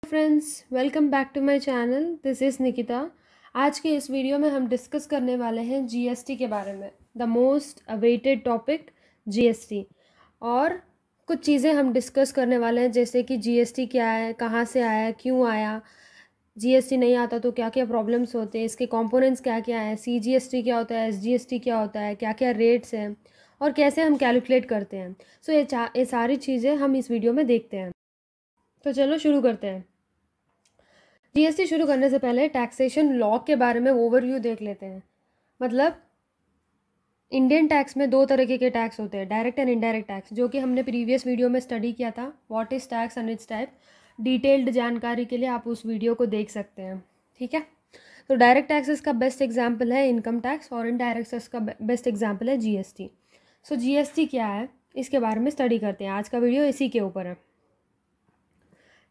Friends, welcome back to my channel. This is Nikita. आज के इस वीडियो में हम डिस्कस करने वाले हैं जीएसटी के बारे में, the most awaited topic GST. और कुछ चीज़ें हम डिस्कस करने वाले हैं, जैसे कि जीएसटी क्या है, कहाँ से आया, क्यों आया, जीएसटी नहीं आता तो क्या क्या प्रॉब्लम्स होते हैं, इसके कंपोनेंट्स क्या क्या हैं, सीजीएसटी क्या होता है, एसजीएसटी क्या होता है, क्या क्या रेट्स हैं और कैसे हम कैलकुलेट करते हैं। सो ये सारी चीज़ें हम इस वीडियो में देखते हैं। तो चलो शुरू करते हैं। जीएसटी शुरू करने से पहले टैक्सेशन लॉ के बारे में ओवरव्यू देख लेते हैं। मतलब इंडियन टैक्स में दो तरीके के टैक्स होते हैं, डायरेक्ट एंड इनडायरेक्ट टैक्स, जो कि हमने प्रीवियस वीडियो में स्टडी किया था, what is tax and it's type. Detailed जानकारी के लिए आप उस वीडियो को देख सकते हैं, ठीक है। तो डायरेक्ट टैक्सेस का बेस्ट एग्जाम्पल है इनकम टैक्स और इनडायरेक्ट टैक्स का बेस्ट एग्जाम्पल है जीएसटी। सो जीएसटी क्या है, इसके बारे में स्टडी करते हैं। आज का वीडियो इसी के ऊपर है।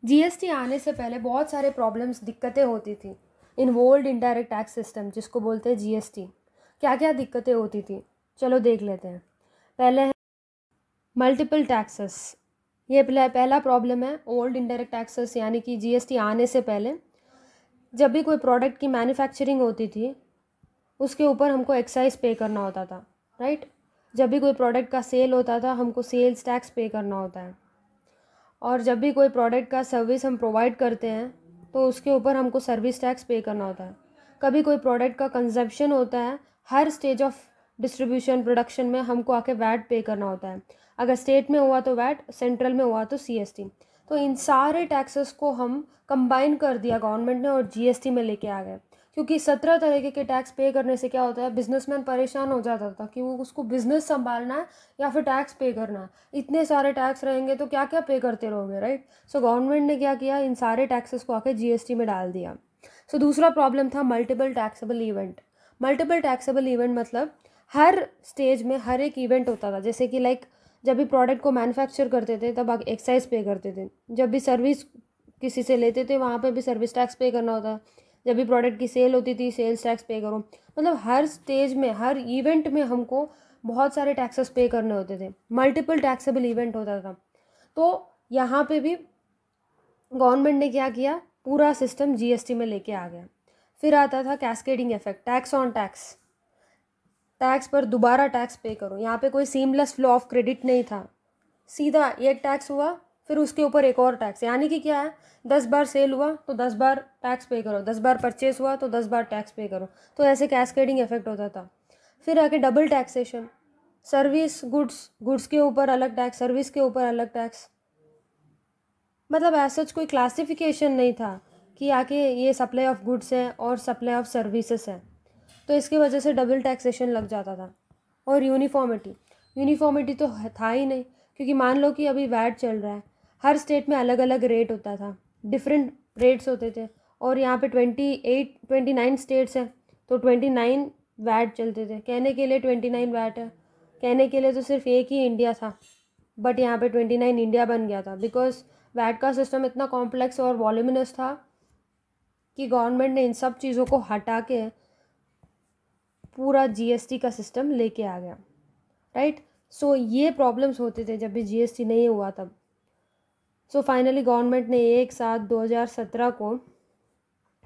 जीएसटी आने से पहले बहुत सारे प्रॉब्लम्स, दिक्कतें होती थी। इन्वोल्ड इनडायरेक्ट टैक्स सिस्टम, जिसको बोलते हैं जीएसटी, क्या क्या दिक्कतें होती थी, चलो देख लेते हैं। पहले है मल्टीपल टैक्सेस। ये पहला प्रॉब्लम है ओल्ड इनडायरेक्ट टैक्सेस, यानी कि जीएसटी आने से पहले जब भी कोई प्रोडक्ट की मैन्युफैक्चरिंग होती थी उसके ऊपर हमको एक्साइज पे करना होता था, राइट। जब भी कोई प्रोडक्ट का सेल होता था हमको सेल्स टैक्स पे करना होता है। और जब भी कोई प्रोडक्ट का सर्विस हम प्रोवाइड करते हैं तो उसके ऊपर हमको सर्विस टैक्स पे करना होता है। कभी कोई प्रोडक्ट का कंजप्शन होता है, हर स्टेज ऑफ डिस्ट्रीब्यूशन प्रोडक्शन में हमको आके वैट पे करना होता है। अगर स्टेट में हुआ तो वैट, सेंट्रल में हुआ तो सीएसटी। तो इन सारे टैक्सेस को हम कंबाइन कर दिया गवर्नमेंट ने और जीएसटी में लेके आ गए। क्योंकि 17 तरीके के टैक्स पे करने से क्या होता है, बिजनेसमैन परेशान हो जाता था कि वो उसको बिजनेस संभालना है या फिर टैक्स पे करना है। इतने सारे टैक्स रहेंगे तो क्या क्या पे करते रहोगे, राइट। सो गवर्नमेंट ने क्या किया, इन सारे टैक्सेस को आके जीएसटी में डाल दिया। सो दूसरा प्रॉब्लम था multiple taxable event. Multiple taxable event मतलब हर स्टेज में हर एक इवेंट होता था। जैसे कि लाइक जब भी प्रोडक्ट को मैन्युफैक्चर करते थे तब एक्साइज पे करते थे, जब भी सर्विस किसी से लेते थे वहाँ पे भी सर्विस टैक्स पे करना होता, जब भी प्रोडक्ट की सेल होती थी सेल्स टैक्स पे करो। मतलब हर स्टेज में हर इवेंट में हमको बहुत सारे टैक्सेस पे करने होते थे, मल्टीपल टैक्सेबल इवेंट होता था। तो यहाँ पे भी गवर्नमेंट ने क्या किया, पूरा सिस्टम जीएसटी में लेके आ गया। फिर आता था cascading effect, tax on tax. Tax पर दोबारा टैक्स पे करो। यहाँ पे कोई सीमलेस फ्लो ऑफ क्रेडिट नहीं था, सीधा एक टैक्स हुआ फिर उसके ऊपर एक और टैक्स। यानी कि क्या है, 10 बार सेल हुआ तो 10 बार टैक्स पे करो, 10 बार परचेस हुआ तो 10 बार टैक्स पे करो। तो ऐसे कैस्केडिंग इफेक्ट होता था। फिर आके डबल टैक्सेशन, सर्विस गुड्स के ऊपर अलग टैक्स, सर्विस के ऊपर अलग टैक्स। मतलब ऐसा कोई क्लासिफिकेशन नहीं था कि आके ये सप्लाई ऑफ गुड्स है और सप्लाई ऑफ सर्विसेज है। तो इसकी वजह से डबल टैक्सेशन लग जाता था। और यूनिफॉर्मिटी तो था ही नहीं, क्योंकि मान लो कि अभी वैट चल रहा है, हर स्टेट में अलग अलग रेट होता था, डिफरेंट रेट्स होते थे। और यहाँ पे 29 स्टेट्स हैं तो 29 वैट चलते थे। कहने के लिए 29 वैट है, कहने के लिए तो सिर्फ एक ही इंडिया था, बट यहाँ पे 29 इंडिया बन गया था, बिकॉज वैट का सिस्टम इतना कॉम्प्लेक्स और वॉल्यूमिनस था कि गवर्नमेंट ने इन सब चीज़ों को हटा के पूरा जीएसटी का सिस्टम लेके आ गया, राइट। सो ये प्रॉब्लम्स होते थे जब भी जीएसटी नहीं हुआ तब। सो फाइनली गवर्नमेंट ने 1/7/2017 को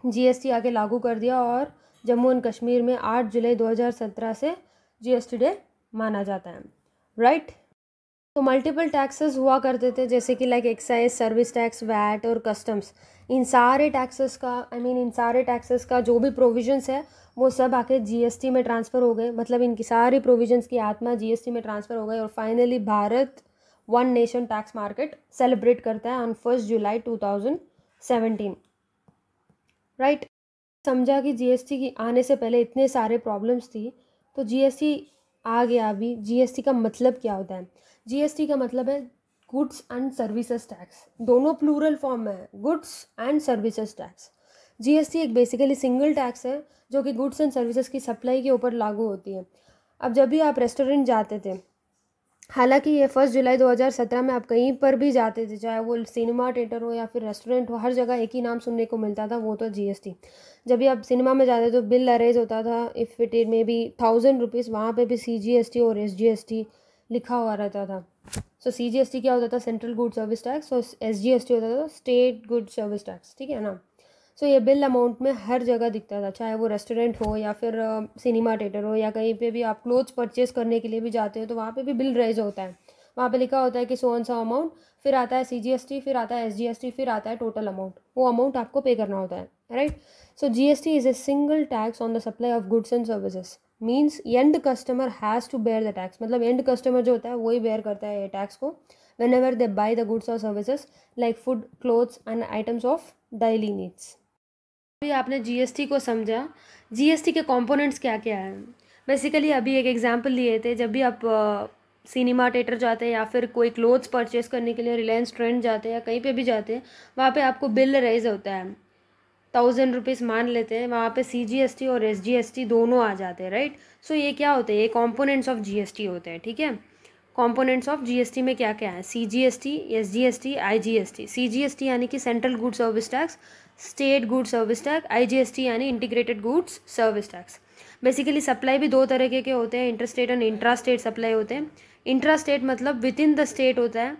जीएसटी आके लागू कर दिया और जम्मू एंड कश्मीर में 8 जुलाई 2017 से जीएसटी डे माना जाता है, राइट। तो मल्टीपल टैक्सेस हुआ करते थे, जैसे कि like excise, service tax, VAT और कस्टम्स। इन सारे टैक्सेस का जो भी प्रोविजंस है वो सब आके जीएसटी में ट्रांसफ़र हो गए। मतलब इनकी सारी प्रोविजंस की आत्मा जीएसटी में ट्रांसफ़र हो गई। और finally Bharat one nation tax market celebrate करता है ऑन 1 जुलाई 2017, राइट। समझा कि जीएसटी की आने से पहले इतने सारे प्रॉब्लम्स थी, तो जीएसटी आ गया। अभी जीएसटी का मतलब क्या होता है, जीएसटी का मतलब है गुड्स एंड सर्विसेज टैक्स। दोनों प्लूरल फॉर्म में है, goods and services tax. GST एक बेसिकली सिंगल टैक्स है जो कि गुड्स एंड सर्विसेज की सप्लाई के ऊपर लागू होती है। अब जब भी आप रेस्टोरेंट जाते थे, हालांकि ये 1 जुलाई 2017 में आप कहीं पर भी जाते थे, चाहे वो सिनेमा थिएटर हो या फिर रेस्टोरेंट हो, हर जगह एक ही नाम सुनने को मिलता था, वो तो जीएसटी। जब भी आप सिनेमा में जाते तो बिल अरेज होता था, if it may be 1000 rupees, वहाँ पे भी सीजीएसटी और एसजीएसटी लिखा हुआ रहता था। सो CGST क्या होता था, सेंट्रल गुड सर्विस टैक्स, और SGST होता था स्टेट गुड सर्विस टैक्स, ठीक है ना। सो ये बिल अमाउंट में हर जगह दिखता था, चाहे वो रेस्टोरेंट हो या फिर सिनेमा थिएटर हो या कहीं पे भी आप क्लोथ्स परचेज करने के लिए भी जाते हो तो वहाँ पे भी बिल रेज होता है, वहाँ पे लिखा होता है कि सो एंड सो अमाउंट, फिर आता है CGST, फिर आता है SGST, फिर आता है टोटल अमाउंट, वो अमाउंट आपको पे करना होता है, right. So GST is a single tax on the supply of goods and services, means end customer has to bear the tax, मतलब एंड कस्टमर जो होता है वही बेयर करता है ये टैक्स को, whenever they buy the goods और services like food, clothes and items of daily needs. अभी आपने GST को समझा, GST के कंपोनेंट्स क्या क्या हैं। बेसिकली अभी एक एग्जांपल लिए थे, जब भी आप सिनेमा थिएटर जाते हैं या फिर कोई क्लोथ्स परचेस करने के लिए रिलायंस ट्रेंड जाते हैं या कहीं पे भी जाते हैं, वहाँ पे आपको बिल रेज होता है 1000 रुपीज़ मान लेते हैं, वहाँ पे CGST और SGST दोनों आ जाते हैं, राइट। सो ये क्या होते हैं, ये कॉम्पोनेंट्स ऑफ GST होते हैं, ठीक है। कॉम्पोनेंट्स ऑफ GST में क्या क्या है, CGST, SGST, IGST। CGST यानी कि central good service tax, state good service tax, IGST यानी integrated goods service tax. Basically supply भी दो तरह के होते हैं, inter state and intra state supply होते हैं। इंट्रा स्टेट मतलब विद इन द स्टेट होता है,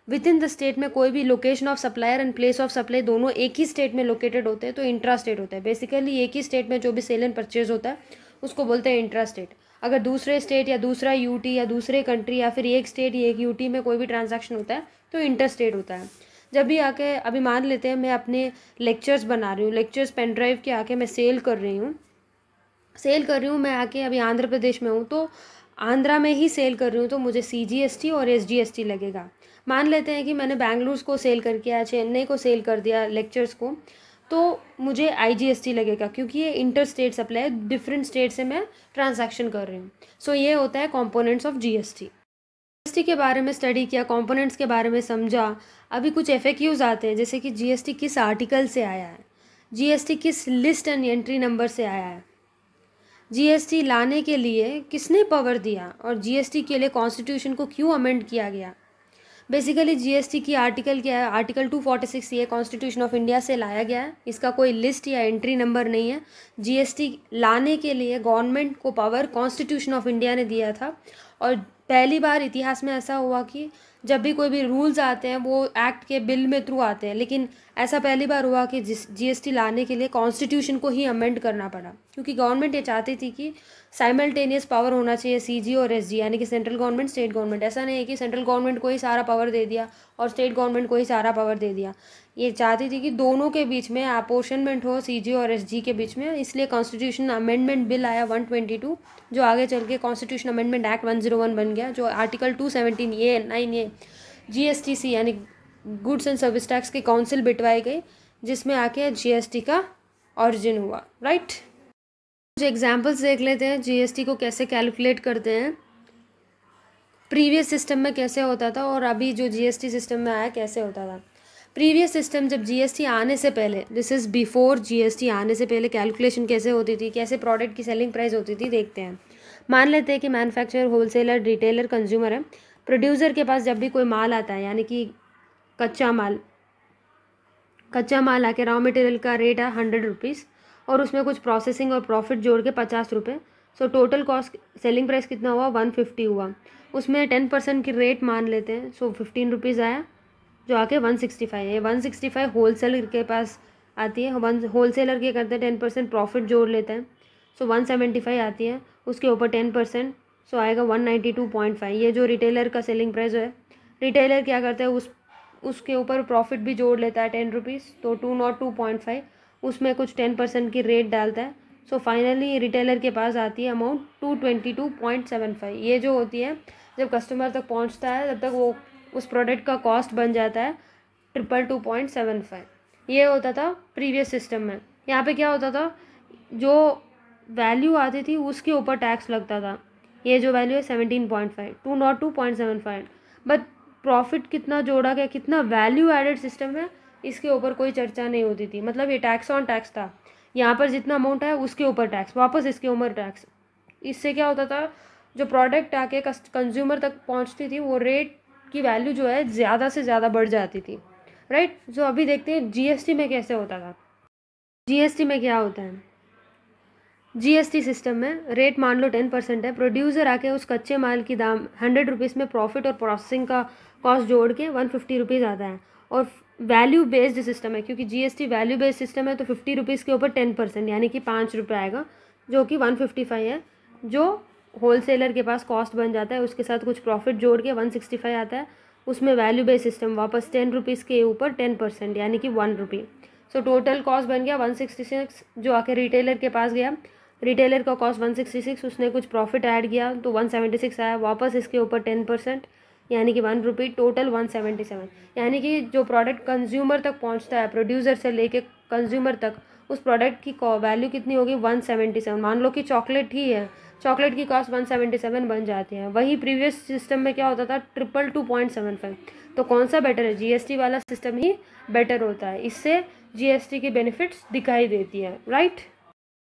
विद इन द स्टेट में कोई भी location of supplier and place of supply दोनों एक ही स्टेट में लोकेटेड होते हैं तो इंट्रा स्टेट होता है। बेसिकली एक ही स्टेट में जो भी सेल एंड परचेज होता है उसको बोलते हैं इंट्रा स्टेट। अगर दूसरे स्टेट या दूसरा यूटी या दूसरे कंट्री या फिर एक स्टेट या एक यूटी में कोई भी ट्रांजैक्शन होता है तो इंटर स्टेट होता है। जब भी आके अभी मान लेते हैं मैं अपने लेक्चर्स बना रही हूँ, लेक्चर्स पेन ड्राइव के आके मैं सेल कर रही हूँ मैं आके अभी आंध्र प्रदेश में हूँ तो आंध्रा में ही सेल कर रही हूँ तो मुझे CGST और SGST लगेगा। मान लेते हैं कि मैंने बेंगलुरु को सेल करके या चेन्नई को सेल कर दिया लेक्चर्स को, तो मुझे IGST लगेगा क्योंकि ये inter state supply, different state से मैं ट्रांजैक्शन कर रही हूँ। सो ये होता है कंपोनेंट्स ऑफ GST के बारे में स्टडी किया, कंपोनेंट्स के बारे में समझा। अभी कुछ FAQs आते हैं जैसे कि GST किस आर्टिकल से आया है, GST किस लिस्ट एंड एंट्री नंबर से आया है, GST लाने के लिए किसने पावर दिया और GST के लिए कॉन्स्टिट्यूशन को क्यों अमेंड किया गया। बेसिकली GST की आर्टिकल क्या है, आर्टिकल 246 ये कॉन्स्टिट्यूशन ऑफ इंडिया से लाया गया है, इसका कोई लिस्ट या एंट्री नंबर नहीं है। GST लाने के लिए गवर्नमेंट को पावर कॉन्स्टिट्यूशन ऑफ इंडिया ने दिया था और पहली बार इतिहास में ऐसा हुआ कि जब भी कोई भी रूल्स आते हैं वो एक्ट के बिल में थ्रू आते हैं, लेकिन ऐसा पहली बार हुआ कि GST लाने के लिए कॉन्स्टिट्यूशन को ही अमेंड करना पड़ा क्योंकि गवर्नमेंट ये चाहती थी कि साइमल्टेनियस पावर होना चाहिए CG और SG यानी कि सेंट्रल गवर्नमेंट स्टेट गवर्नमेंट। ऐसा नहीं है कि सेंट्रल गवर्नमेंट को ही सारा पावर दे दिया और स्टेट गवर्नमेंट को ही सारा पावर दे दिया, ये चाहती थी कि दोनों के बीच में अपोर्शनमेंट हो CG और SG के बीच में। इसलिए कॉन्स्टिट्यूशन अमेंडमेंट बिल आया 122 जो आगे चल के कॉन्स्टिट्यूशन अमेंडमेंट एक्ट 101 बन गया, जो आर्टिकल 217A9A GSTC यानी गुड्स एंड सर्विस टैक्स की काउंसिल बिठवाई गई जिसमें आके GST का ऑरिजिन हुआ, राइट। कुछ एग्जाम्पल्स देख लेते हैं GST को कैसे कैलकुलेट करते हैं, प्रीवियस सिस्टम में कैसे होता था और अभी जो GST सिस्टम में आया कैसे होता था। प्रीवियस सिस्टम जब GST आने से पहले, दिस इज़ बिफोर GST आने से पहले कैलकुलेशन कैसे होती थी, कैसे प्रोडक्ट की सेलिंग प्राइस होती थी, देखते हैं। मान लेते हैं कि मैन्युफैक्चरर, होलसेलर, रिटेलर, कंज्यूमर है। प्रोड्यूसर के पास जब भी कोई माल आता है यानी कि कच्चा माल आके रॉ मटेरियल का रेट है 100 रुपीज़ और उसमें कुछ प्रोसेसिंग और प्रॉफिट जोड़ के 50 रुपये। So total cost selling price कितना हुआ, 150 हुआ। उसमें 10% की रेट मान लेते हैं, सो 15 रुपीज़ आया जो आके 165 है। 165 होलसेलर के पास आती है, होलसेलर क्या करते हैं 10% प्रॉफिट जोड़ लेते हैं, सो 175 आती है। उसके ऊपर 10% सो आएगा 192.5। ये जो रिटेलर का सेलिंग प्राइस है, रिटेलर क्या करता है उसके ऊपर प्रॉफिट भी जोड़ लेता है 10 रुपीज़, तो 202.5, उसमें कुछ 10% की रेट डालता है। सो फाइनली रिटेलर के पास आती है अमाउंट 222.75। ये जो होती है जब कस्टमर तक पहुंचता है तब तक वो उस प्रोडक्ट का कॉस्ट बन जाता है 222.75। ये होता था प्रीवियस सिस्टम में। यहाँ पे क्या होता था, जो वैल्यू आती थी उसके ऊपर टैक्स लगता था। ये जो वैल्यू है 17.5, 202.75, बट प्रॉफिट कितना जोड़ा गया, कितना वैल्यू एडेड सिस्टम है, इसके ऊपर कोई चर्चा नहीं होती थी। मतलब ये टैक्स ऑन टैक्स था, यहाँ पर जितना अमाउंट है उसके ऊपर टैक्स, वापस इसके ऊपर टैक्स। इससे क्या होता था, जो प्रोडक्ट आके कंज्यूमर तक पहुँचती थी वो रेट की वैल्यू जो है ज़्यादा से ज़्यादा बढ़ जाती थी, राइट। जो अभी देखते हैं GST में कैसे होता था। GST में क्या होता है, जीएसटी सिस्टम में रेट मान लो 10% है, प्रोड्यूसर आके उस कच्चे माल की दाम 100 रुपीज़ में प्रॉफिट और प्रोसेसिंग का कॉस्ट जोड़ के 150 रुपीज़ आता है। और वैल्यू बेस्ड सिस्टम है, क्योंकि जीएसटी वैल्यू बेस्ड सिस्टम है, तो 50 रुपीज़ के ऊपर 10% यानी कि 5 रुपये आएगा, जो कि 155 है, जो होलसेलर के पास कॉस्ट बन जाता है। उसके साथ कुछ प्रॉफिट जोड़ के 165 आता है। उसमें वैल्यू बेस्ड सिस्टम वापस 10 रुपीज़ के ऊपर 10% यानी कि 1 रुपये। सो टोटल कॉस्ट बन गया 166, जो आके रिटेलर के पास गया, रिटेलर का कॉस्ट 166, उसने कुछ प्रॉफिट ऐड किया तो 176 आया, वापस इसके ऊपर 10% यानी कि 1 रुपये, टोटल 177। यानी कि जो प्रोडक्ट कंज्यूमर तक पहुंचता है, प्रोड्यूसर से लेके कंज्यूमर तक, उस प्रोडक्ट की वैल्यू कितनी होगी 177। मान लो कि चॉकलेट ही है, चॉकलेट की कॉस्ट 177 बन जाती है। वही प्रीवियस सिस्टम में क्या होता था 222.75। तो कौन सा बेटर है? जीएसटी वाला सिस्टम ही बेटर होता है, इससे जीएसटी की बेनिफिट्स दिखाई देती है, राइट।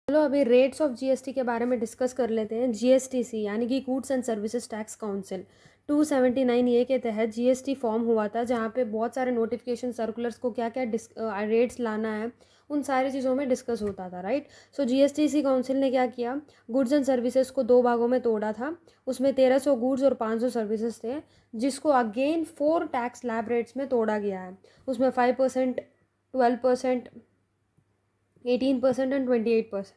चलो अभी रेट्स ऑफ जीएसटी के बारे में डिस्कस कर लेते हैं। जीएसटीसी यानी कि goods and services tax council 279 ए के तहत जीएसटी फॉर्म हुआ था, जहाँ पे बहुत सारे नोटिफिकेशन सर्कुलर्स को क्या क्या रेट्स लाना है, उन सारी चीज़ों में डिस्कस होता था, राइट। सो जीएसटीसी काउंसिल ने क्या किया, गुड्स एंड सर्विसेज को 2 भागों में तोड़ा था। उसमें 1300 गुड्स और 500 सर्विसेज थे, जिसको अगेन 4 टैक्स स्लैब रेट्स में तोड़ा गया है। उसमें 5%, 12%, 18% एंड 28%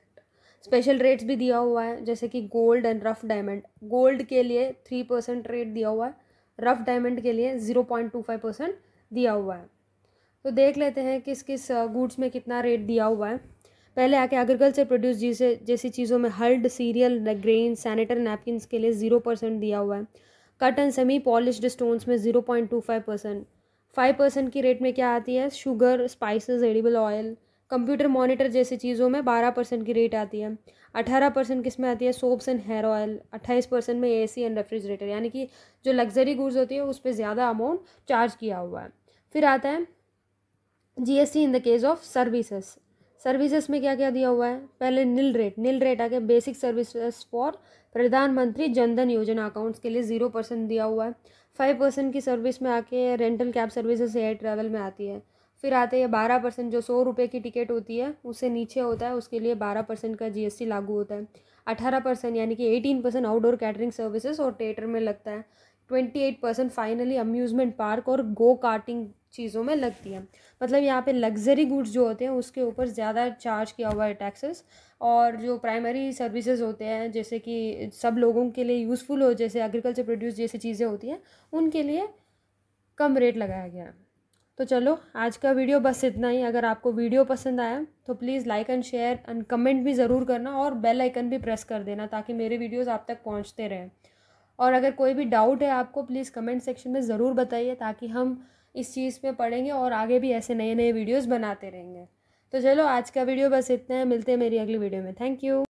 स्पेशल रेट्स भी दिया हुआ है, जैसे कि gold and rough diamond. Gold के लिए 3% रेट दिया हुआ है, रफ डायमंड के लिए 0.25% दिया हुआ है। तो देख लेते हैं किस किस गुड्स में कितना रेट दिया हुआ है। पहले आके एग्रीकल्चर प्रोड्यूस जैसी चीज़ों में hulled, serial, grain, sanitary napkins के लिए 0% दिया हुआ है। Cut and semi polished stones में 0.25%। 5% की रेट में क्या आती है, sugar, spices, edible oil. Computer monitor जैसी चीज़ों में 12% की रेट आती है। 18% किस में आती है, सोप्स एंड हेयर ऑयल। 28% में एसी एंड रेफ्रिजरेटर, यानी कि जो लग्जरी गुड्स होती है उस पर ज़्यादा अमाउंट चार्ज किया हुआ है। फिर आता है GST in the case of services. Services में क्या क्या दिया हुआ है, पहले नील रेट आके बेसिक सर्विसेज फॉर प्रधानमंत्री जनधन योजना अकाउंट्स के लिए 0% दिया हुआ है। 5% की सर्विस में आके rental cab services air travel में आती है। फिर आते हैं 12%, जो 100 रुपये की टिकट होती है उससे नीचे होता है, उसके लिए 12% का जीएसटी लागू होता है। 18% यानी कि 18% आउटडोर कैटरिंग सर्विसेज और थिएटर में लगता है। 28% फाइनली अम्यूज़मेंट पार्क और गो कार्टिंग चीज़ों में लगती है। मतलब यहाँ पे लग्जरी गुड्स जो होते हैं उसके ऊपर ज़्यादा चार्ज किया हुआ है टैक्सेस, और जो प्राइमरी सर्विसेज होते हैं जैसे कि सब लोगों के लिए यूज़फुल हो, जैसे एग्रीकल्चर प्रोड्यूस जैसी चीज़ें होती हैं, उनके लिए कम रेट लगाया गया है। तो चलो आज का वीडियो बस इतना ही। अगर आपको वीडियो पसंद आया तो please like and share and comment भी ज़रूर करना, और बेल आइकन भी प्रेस कर देना ताकि मेरे वीडियोस आप तक पहुंचते रहें। और अगर कोई भी डाउट है आपको, प्लीज़ कमेंट सेक्शन में ज़रूर बताइए, ताकि हम इस चीज़ पे पढ़ेंगे और आगे भी ऐसे नए नए वीडियोस बनाते रहेंगे। तो चलो आज का वीडियो बस इतना है, मिलते हैं मेरी अगली वीडियो में। Thank you.